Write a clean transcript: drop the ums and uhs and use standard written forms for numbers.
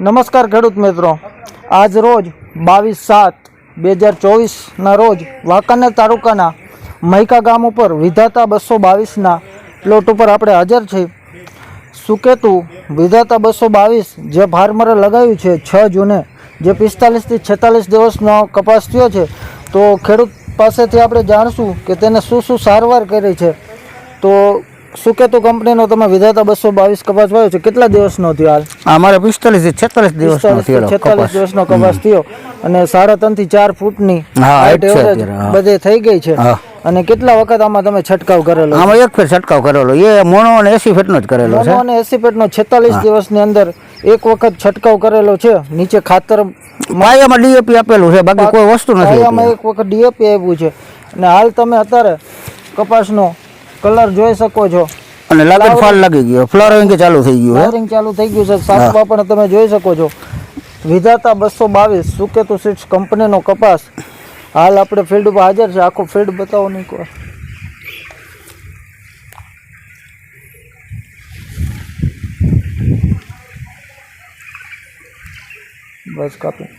નમસ્કાર ખેડૂત મિત્રો, આજ રોજ 22/7/2024ના રોજ વાંકાનેર તાલુકાના મહિકા ગામ ઉપર વિધાતા 222ના પ્લોટ ઉપર આપણે હાજર છીએ. સુકેતુ વિધાતા 222 જે ફાર્મરે લગાવ્યું છે 6 જૂને, જે 45 થી 46 દિવસનો કપાસ થયો છે. તો ખેડૂત પાસેથી આપણે જાણશું કે તેને શું શું સારવાર કરી છે. તો સુકેતુ કંપનીનો તમે વિધાતા 222 કપાસ વાવ્યો છે, કેટલા દિવસનો થયો હાલ? અમારે 45 થી 46 દિવસનો થયો 46 દિવસનો કપાસ થયો અને 3.5 થી 4 ફૂટની હાઈટ એવરેજ બધે થઈ ગઈ છે. અને કેટલા વખત આમાં તમે છંટકાવ કરેલો? આમાં એક ફેર છંટકાવ કરેલો, એ મોનો અને 80 ફેટનો જ કરેલો છે. મોનો અને 80 ફેટનો 46 દિવસની અંદર એક વખત છંટકાવ કરેલો છે. નીચે ખાતર પાયામાં ડીએપી આપેલું છે, બાકી કોઈ વસ્તુ નથી. પાયામાં એક વખત ડીએપી આપ્યું છે. અને હાલ તમે અત્યારે કપાસનો કલર જોઈ શકો છો અને લાગત ફાલ લાગી ગયો, ફ્લાવરિંગ ચાલુ થઈ ગયું, ફ્લાવરિંગ ચાલુ થઈ ગયું છે. સાતમાં પણ તમે જોઈ શકો છો વિધાતા 222 સુકેતુ સીડ્સ કંપનીનો કપાસ હાલ આપણે ફિલ્ડ ઉપર હાજર છે. આખો ફિલ્ડ બતાવો નહીં કોઈ. બસ કાપી.